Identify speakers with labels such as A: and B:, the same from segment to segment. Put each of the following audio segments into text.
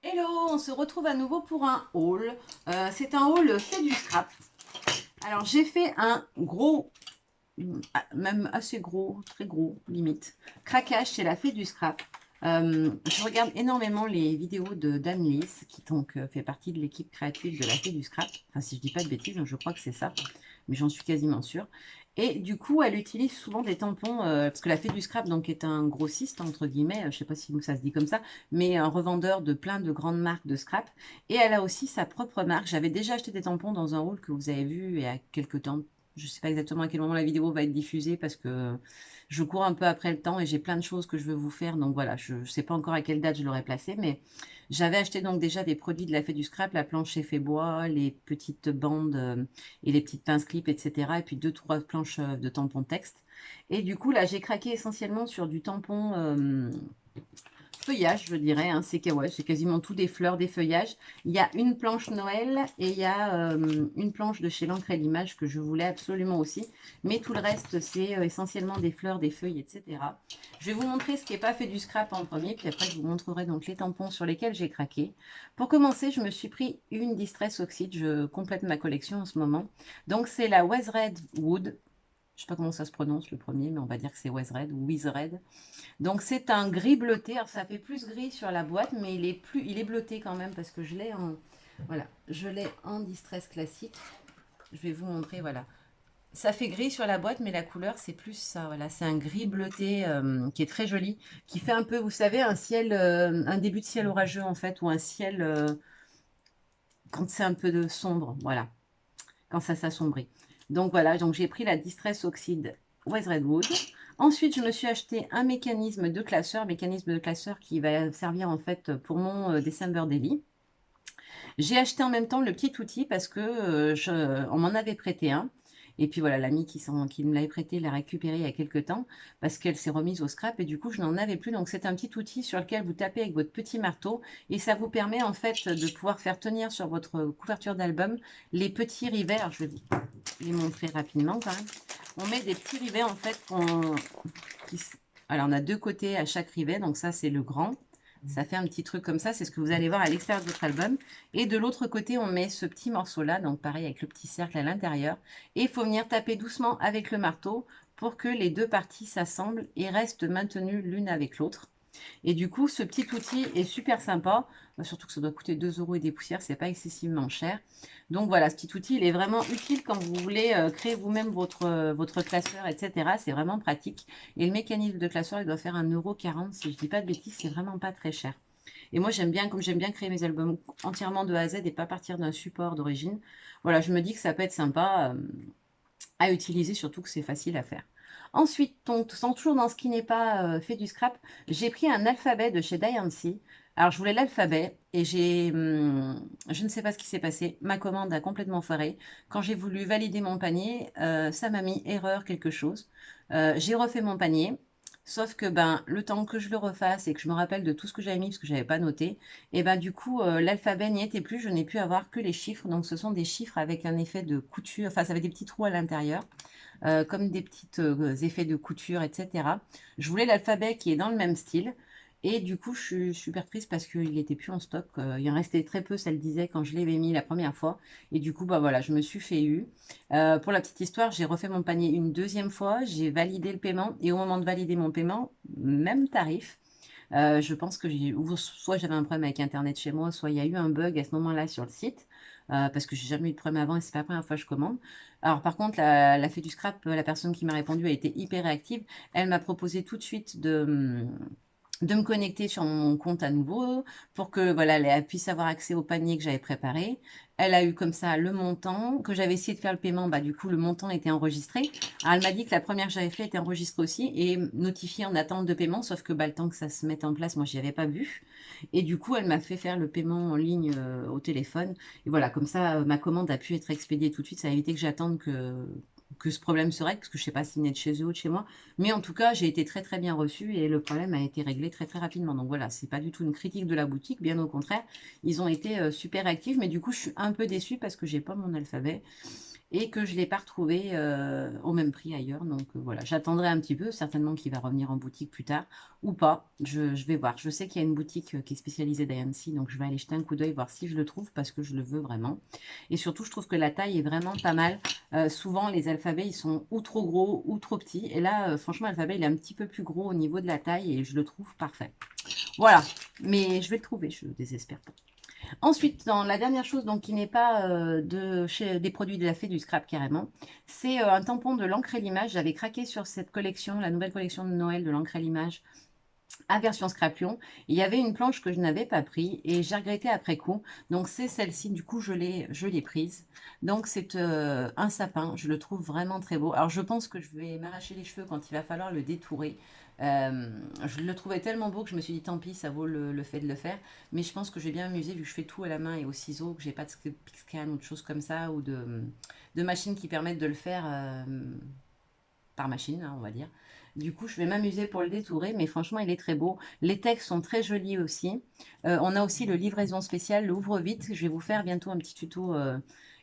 A: Hello, on se retrouve à nouveau pour un haul. C'est un haul fait du scrap. Alors j'ai fait un gros, même assez gros, très gros limite, craquage chez la fée du scrap. Je regarde énormément les vidéos de d'Annelise, qui donc fait partie de l'équipe créative de la fée du scrap. Enfin, si je dis pas de bêtises, je crois que c'est ça, mais j'en suis quasiment sûre. Et du coup, elle utilise souvent des tampons, parce que la fée du scrap donc, est un grossiste, entre guillemets, je ne sais pas si ça se dit comme ça, mais un revendeur de plein de grandes marques de scrap. Et elle a aussi sa propre marque. J'avais déjà acheté des tampons dans un haul que vous avez vu il y a quelques temps. Je ne sais pas exactement à quel moment la vidéo va être diffusée parce que je cours un peu après le temps et j'ai plein de choses que je veux vous faire. Donc voilà, je ne sais pas encore à quelle date je l'aurai placé, mais j'avais acheté donc déjà des produits de la fée du scrap, la planche effet bois, les petites bandes et les petites pinces clips, etc. Et puis deux, trois planches de tampons texte. Et du coup, là, j'ai craqué essentiellement sur du tampon feuillage, je dirais. Hein. C'est ouais, c'est quasiment tout des fleurs, des feuillages. Il y a une planche Noël et il y a une planche de chez l'encre et l'image que je voulais absolument aussi. Mais tout le reste, c'est essentiellement des fleurs, des feuilles, etc. Je vais vous montrer ce qui n'est pas fait du scrap en premier, puis après, je vous montrerai donc les tampons sur lesquels j'ai craqué. Pour commencer, je me suis pris une Distress Oxide. Je complète ma collection en ce moment. Donc, c'est la Wes Red Wood. Je ne sais pas comment ça se prononce le premier, mais on va dire que c'est Wes Red ou Wiz Red. Donc c'est un gris bleuté. Alors ça fait plus gris sur la boîte, mais il est bleuté quand même parce que je l'ai en, voilà, je l'ai en distress classique. Je vais vous montrer, voilà. Ça fait gris sur la boîte, mais la couleur c'est plus ça. Voilà, c'est un gris bleuté qui est très joli, qui fait un peu, vous savez, un ciel, un début de ciel orageux en fait, ou un ciel quand c'est un peu de sombre. Voilà, quand ça s'assombrit. Donc voilà, donc j'ai pris la Distress Oxide West Redwood. Ensuite, je me suis acheté un mécanisme de classeur qui va servir en fait pour mon December Daily. J'ai acheté en même temps le petit outil parce que on m'en avait prêté un. Et puis voilà, l'amie qui me l'avait prêté l'a récupéré il y a quelques temps parce qu'elle s'est remise au scrap et du coup je n'en avais plus. Donc c'est un petit outil sur lequel vous tapez avec votre petit marteau et ça vous permet en fait de pouvoir faire tenir sur votre couverture d'album les petits rivets. Alors je vais les montrer rapidement quand même. On met des petits rivets en fait qui, alors on a deux côtés à chaque rivet, donc ça c'est le grand. Ça fait un petit truc comme ça, c'est ce que vous allez voir à l'extérieur de votre album. Et de l'autre côté, on met ce petit morceau-là, donc pareil avec le petit cercle à l'intérieur. Et il faut venir taper doucement avec le marteau pour que les deux parties s'assemblent et restent maintenues l'une avec l'autre. Et du coup, ce petit outil est super sympa, surtout que ça doit coûter 2 euros et des poussières, c'est pas excessivement cher. Donc voilà, ce petit outil, il est vraiment utile quand vous voulez créer vous-même votre classeur, etc. C'est vraiment pratique. Et le mécanisme de classeur, il doit faire 1,40 € si je dis pas de bêtises, c'est vraiment pas très cher. Et moi, j'aime bien, comme j'aime bien créer mes albums entièrement de A à Z et pas partir d'un support d'origine, voilà, je me dis que ça peut être sympa à utiliser, surtout que c'est facile à faire. Ensuite, sans toujours dans ce qui n'est pas fait du scrap, j'ai pris un alphabet de chez Diancie. Alors, je voulais l'alphabet et je ne sais pas ce qui s'est passé. Ma commande a complètement foiré. Quand j'ai voulu valider mon panier, ça m'a mis erreur quelque chose. J'ai refait mon panier. Sauf que ben, le temps que je le refasse et que je me rappelle de tout ce que j'avais mis parce que je n'avais pas noté, et ben du coup l'alphabet n'y était plus, je n'ai pu avoir que les chiffres. Donc ce sont des chiffres avec un effet de couture, enfin ça avait des petits trous à l'intérieur, comme des petits effets de couture, etc. Je voulais l'alphabet qui est dans le même style. Et du coup, je suis super triste parce qu'il n'était plus en stock. Il en restait très peu, ça le disait, quand je l'avais mis la première fois. Et du coup, bah voilà, je me suis fait eu. Pour la petite histoire, j'ai refait mon panier une deuxième fois. J'ai validé le paiement. Et au moment de valider mon paiement, même tarif. Je pense que soit j'avais un problème avec Internet chez moi, soit il y a eu un bug à ce moment-là sur le site, parce que j'ai jamais eu de problème avant et c'est pas la première fois que je commande. Alors par contre, la fée du scrap, la personne qui m'a répondu a été hyper réactive. Elle m'a proposé tout de suite de me connecter sur mon compte à nouveau pour que voilà, elle puisse avoir accès au panier que j'avais préparé. Elle a eu comme ça le montant, que j'avais essayé de faire le paiement, bah du coup le montant était enregistré. Alors, elle m'a dit que la première que j'avais fait était enregistrée aussi et notifiée en attente de paiement, sauf que bah, le temps que ça se mette en place, moi j'y avais pas vu. Et du coup, elle m'a fait faire le paiement en ligne au téléphone. Et voilà, comme ça, ma commande a pu être expédiée tout de suite. Ça a évité que j'attende que ce problème se règle, parce que je sais pas s'il n'est de chez eux ou de chez moi. Mais en tout cas, j'ai été très très bien reçue et le problème a été réglé très très rapidement. Donc voilà, c'est pas du tout une critique de la boutique, bien au contraire. Ils ont été super actifs, mais du coup, je suis un peu déçue parce que j'ai pas mon alphabet. et que je ne l'ai pas retrouvé au même prix ailleurs. Donc voilà, j'attendrai un petit peu, certainement qu'il va revenir en boutique plus tard ou pas. Je vais voir. Je sais qu'il y a une boutique qui est spécialisée d'Ayansi, donc je vais aller jeter un coup d'œil, voir si je le trouve parce que je le veux vraiment. Et surtout, je trouve que la taille est vraiment pas mal. Souvent, les alphabets, ils sont ou trop gros ou trop petits. Et là, franchement, l'alphabet, il est un petit peu plus gros au niveau de la taille et je le trouve parfait. Voilà, mais je vais le trouver, je désespère pas. Ensuite, dans la dernière chose, donc qui n'est pas des produits de la fée du scrap carrément, c'est un tampon de l'encre et l'image. J'avais craqué sur cette collection, la nouvelle collection de Noël de l'encre et l'image à version Scrapion. Il y avait une planche que je n'avais pas pris et j'ai regretté après coup. Donc c'est celle-ci, du coup je l'ai prise. Donc c'est un sapin, je le trouve vraiment très beau. Alors je pense que je vais m'arracher les cheveux quand il va falloir le détourer. Je le trouvais tellement beau que je me suis dit tant pis, ça vaut le fait de le faire. Mais je pense que je vais bien m'amuser vu que je fais tout à la main et au ciseau, que j'ai pas de Pixcan ou de choses comme ça ou de machines qui permettent de le faire par machine, hein, on va dire. Du coup, je vais m'amuser pour le détourer, mais franchement, il est très beau. Les textes sont très jolis aussi. On a aussi le livraison spécial, le ouvre vite. Je vais vous faire bientôt un petit tuto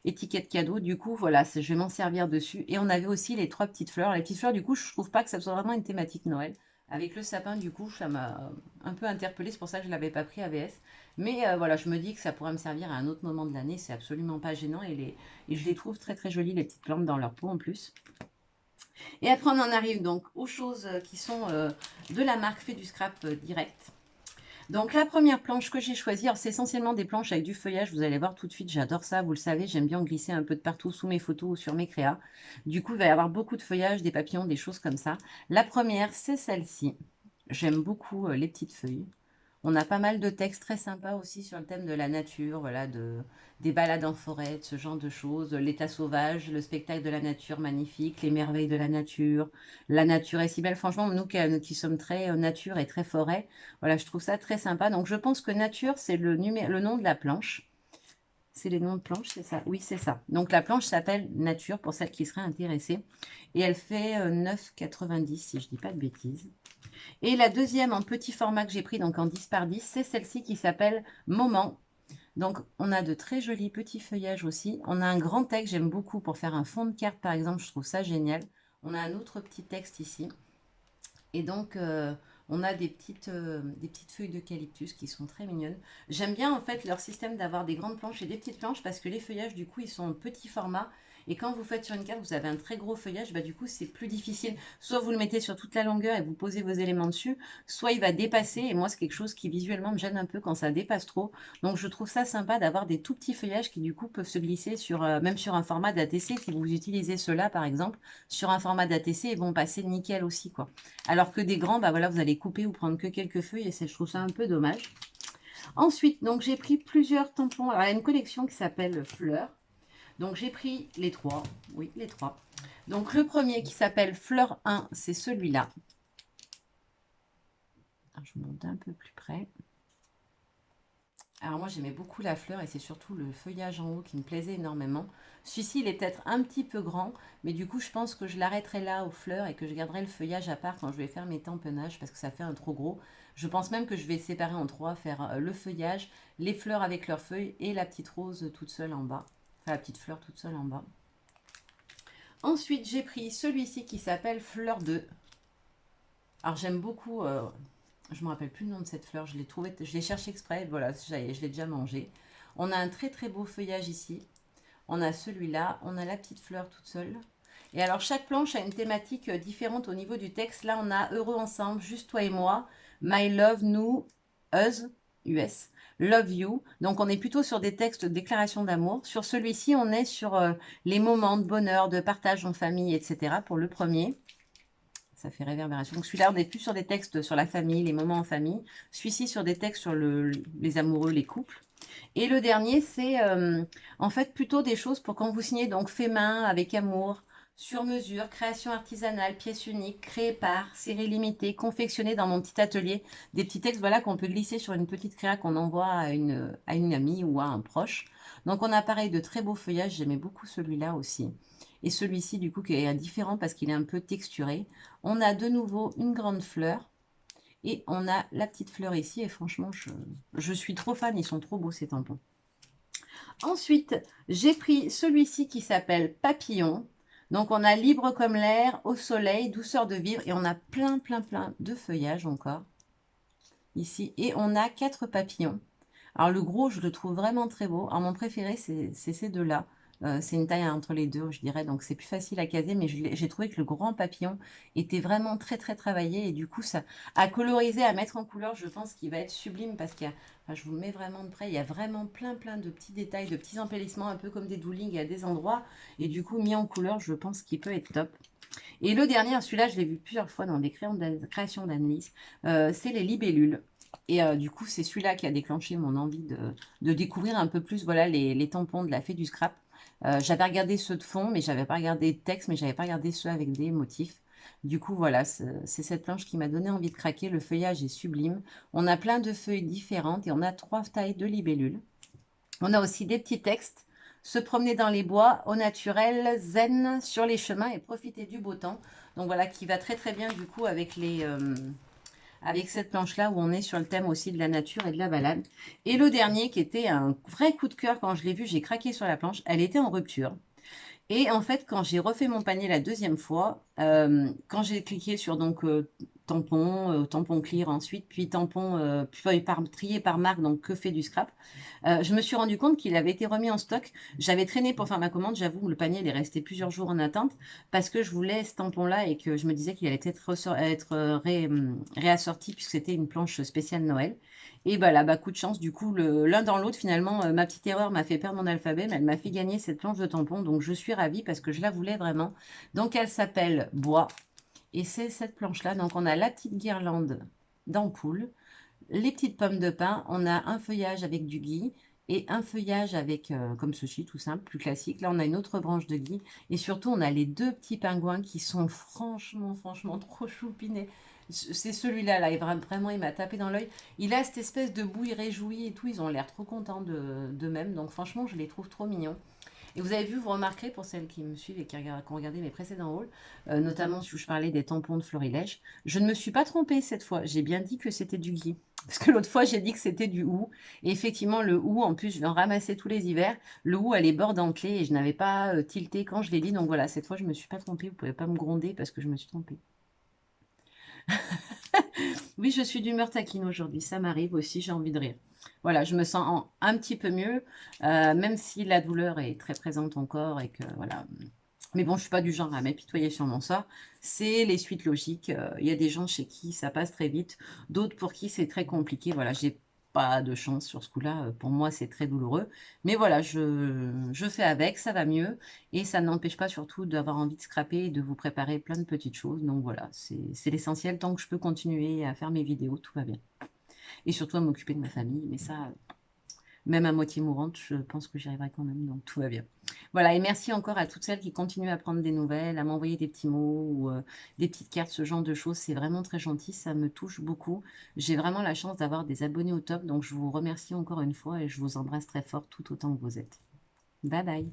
A: étiquette cadeau. Du coup, voilà, je vais m'en servir dessus. Et on avait aussi les 3 petites fleurs. Les petites fleurs, du coup, je trouve pas que ça soit vraiment une thématique Noël. Avec le sapin, du coup, ça m'a un peu interpellée. C'est pour ça que je ne l'avais pas pris AVS. Mais voilà, je me dis que ça pourrait me servir à un autre moment de l'année. C'est absolument pas gênant. Et je les trouve très, très jolies, les petites plantes dans leur peau en plus. Et après, on en arrive donc aux choses qui sont de la marque Fait du Scrap direct. Donc la première planche que j'ai choisie, c'est essentiellement des planches avec du feuillage. Vous allez voir tout de suite, j'adore ça, vous le savez, j'aime bien en glisser un peu de partout sous mes photos ou sur mes créas. Du coup, il va y avoir beaucoup de feuillage, des papillons, des choses comme ça. La première, c'est celle-ci. J'aime beaucoup les petites feuilles. On a pas mal de textes très sympas aussi sur le thème de la nature, voilà, des balades en forêt, de ce genre de choses, l'état sauvage, le spectacle de la nature magnifique, les merveilles de la nature. La nature est si belle. Franchement, nous qui sommes très nature et très forêt, voilà, je trouve ça très sympa. Donc, je pense que nature, c'est le nom de la planche. C'est les noms de planches, c'est ça? Oui, c'est ça. Donc, la planche s'appelle Nature pour celles qui seraient intéressées. Et elle fait 9,90 si je ne dis pas de bêtises. Et la deuxième en petit format que j'ai pris, donc en 10 par 10, c'est celle-ci qui s'appelle Moment. Donc, on a de très jolis petits feuillages aussi. On a un grand texte, j'aime beaucoup pour faire un fond de carte, par exemple, je trouve ça génial. On a un autre petit texte ici. Et donc, on a des petites feuilles d'eucalyptus qui sont très mignonnes. J'aime bien, en fait, leur système d'avoir des grandes planches et des petites planches parce que les feuillages, du coup, ils sont en petit format. Et quand vous faites sur une carte, vous avez un très gros feuillage, bah, du coup, c'est plus difficile. Soit vous le mettez sur toute la longueur et vous posez vos éléments dessus, soit il va dépasser. Et moi, c'est quelque chose qui visuellement me gêne un peu quand ça dépasse trop. Donc, je trouve ça sympa d'avoir des tout petits feuillages qui, du coup, peuvent se glisser sur, même sur un format d'ATC. Si vous utilisez cela, par exemple, sur un format d'ATC, ils vont passer nickel aussi, quoi. Alors que des grands, bah voilà, vous allez couper ou prendre que quelques feuilles et je trouve ça un peu dommage. Ensuite, donc j'ai pris plusieurs tampons. Alors, il y a une collection qui s'appelle Fleurs. Donc, j'ai pris les 3. Oui, les 3. Donc, le premier qui s'appelle Fleur 1, c'est celui-là. Je monte un peu plus près. Alors moi j'aimais beaucoup la fleur et c'est surtout le feuillage en haut qui me plaisait énormément. Celui-ci il est peut-être un petit peu grand, mais du coup je pense que je l'arrêterai là aux fleurs et que je garderai le feuillage à part quand je vais faire mes tamponnages parce que ça fait un trop gros. Je pense même que je vais séparer en 3, faire le feuillage, les fleurs avec leurs feuilles et la petite rose toute seule en bas. Enfin la petite fleur toute seule en bas. Ensuite j'ai pris celui-ci qui s'appelle Fleur 2. Alors j'aime beaucoup... je ne me rappelle plus le nom de cette fleur, je l'ai cherché exprès, voilà, je l'ai déjà mangé. On a un très très beau feuillage ici. On a celui-là, on a la petite fleur toute seule. Et alors chaque planche a une thématique différente au niveau du texte. Là on a Heureux ensemble, juste toi et moi, My love, nous, us, US, love you. Donc on est plutôt sur des textes de déclaration d'amour. Sur celui-ci on est sur les moments de bonheur, de partage en famille, etc. pour le premier. Ça fait réverbération. Donc celui-là, on est plus sur des textes sur la famille, les moments en famille. Celui-ci sur des textes sur les amoureux, les couples. Et le dernier, c'est en fait plutôt des choses pour quand vous signez donc fait main, avec amour, sur mesure, création artisanale, pièce unique, créée par, série limitée, confectionnée dans mon petit atelier. Des petits textes voilà, qu'on peut glisser sur une petite créa qu'on envoie à une amie ou à un proche. Donc on a pareil de très beaux feuillages, j'aimais beaucoup celui-là aussi. Et celui-ci du coup qui est différent parce qu'il est un peu texturé. On a de nouveau une grande fleur. Et on a la petite fleur ici. Et franchement, je suis trop fan. Ils sont trop beaux ces tampons. Ensuite, j'ai pris celui-ci qui s'appelle Papillon. Donc, on a libre comme l'air, au soleil, douceur de vivre. Et on a plein, plein, plein de feuillages encore. Ici. Et on a 4 papillons. Alors, le gros, je le trouve vraiment très beau. Alors, mon préféré, c'est ces deux-là. C'est une taille entre les deux, je dirais. Donc, c'est plus facile à caser. Mais j'ai trouvé que le grand papillon était vraiment très, très travaillé. Et du coup, ça a colorisé, à mettre en couleur, je pense qu'il va être sublime parce qu'il y a, enfin, je vous le mets vraiment de près. Il y a vraiment plein, plein de petits détails, de petits embellissements, un peu comme des doolings à des endroits. Et du coup, mis en couleur, je pense qu'il peut être top. Et le dernier, celui-là, je l'ai vu plusieurs fois dans des créations d'Annelise, c'est les libellules. Et du coup, c'est celui-là qui a déclenché mon envie de découvrir un peu plus voilà, les tampons de la fée du scrap. J'avais regardé ceux de fond, mais j'avais pas regardé de texte, mais j'avais pas regardé ceux avec des motifs. Du coup, voilà, c'est cette planche qui m'a donné envie de craquer. Le feuillage est sublime. On a plein de feuilles différentes et on a 3 tailles de libellules. On a aussi des petits textes. Se promener dans les bois, au naturel, zen, sur les chemins et profiter du beau temps. Donc voilà, qui va très très bien du coup avec avec cette planche-là où on est sur le thème aussi de la nature et de la balade. Et le dernier qui était un vrai coup de cœur quand je l'ai vu, j'ai craqué sur la planche. Elle était en rupture. Et en fait, quand j'ai refait mon panier la deuxième fois, quand j'ai cliqué sur donc tampon, tampon clear ensuite, puis tampon trié par marque, donc que fait du scrap, je me suis rendu compte qu'il avait été remis en stock. J'avais traîné pour faire ma commande, j'avoue, le panier il est resté plusieurs jours en attente parce que je voulais ce tampon-là et que je me disais qu'il allait être réassorti puisque c'était une planche spéciale Noël. Et bah là, bah, coup de chance, du coup, l'un dans l'autre, finalement, ma petite erreur m'a fait perdre mon alphabet, mais elle m'a fait gagner cette planche de tampon, donc je suis ravie parce que je la voulais vraiment. Donc elle s'appelle Bois, et c'est cette planche-là. Donc on a la petite guirlande d'ampoule, les petites pommes de pin, on a un feuillage avec du gui, et un feuillage avec, comme ceci, tout simple, plus classique. Là, on a une autre branche de gui. Et surtout, on a les 2 petits pingouins qui sont franchement, franchement trop choupinés. C'est celui-là, là, vraiment, il m'a tapé dans l'œil. Il a cette espèce de bouille réjouie et tout. Ils ont l'air trop contents d'eux-mêmes. Donc, franchement, je les trouve trop mignons. Et vous avez vu, vous remarquerez, pour celles qui me suivent et qui ont regardé mes précédents hauls, notamment si je parlais des tampons de Florilège, je ne me suis pas trompée cette fois. J'ai bien dit que c'était du gui. Parce que l'autre fois, j'ai dit que c'était du hou. Et effectivement, le hou, en plus, je vais en ramasser tous les hivers. Le hou a les bords dentelés et je n'avais pas tilté quand je l'ai dit. Donc voilà, cette fois, je ne me suis pas trompée. Vous ne pouvez pas me gronder parce que je me suis trompée. Oui, je suis d'humeur taquine aujourd'hui. Ça m'arrive aussi, j'ai envie de rire. Voilà, je me sens un petit peu mieux, même si la douleur est très présente encore et que voilà. Mais bon, je ne suis pas du genre à m'apitoyer sur mon sort. C'est les suites logiques. Il y a des gens chez qui ça passe très vite, d'autres pour qui c'est très compliqué. Voilà, j'ai pas de chance sur ce coup-là. Pour moi, c'est très douloureux. Mais voilà, je fais avec, ça va mieux. Et ça n'empêche pas surtout d'avoir envie de scraper et de vous préparer plein de petites choses. Donc voilà, c'est l'essentiel. Tant que je peux continuer à faire mes vidéos, tout va bien. Et surtout à m'occuper de ma famille. Mais ça, même à moitié mourante, je pense que j'y arriverai quand même. Donc tout va bien. Voilà, et merci encore à toutes celles qui continuent à prendre des nouvelles, à m'envoyer des petits mots ou des petites cartes, ce genre de choses. C'est vraiment très gentil, ça me touche beaucoup. J'ai vraiment la chance d'avoir des abonnés au top. Donc je vous remercie encore une fois et je vous embrasse très fort tout autant que vous êtes. Bye bye.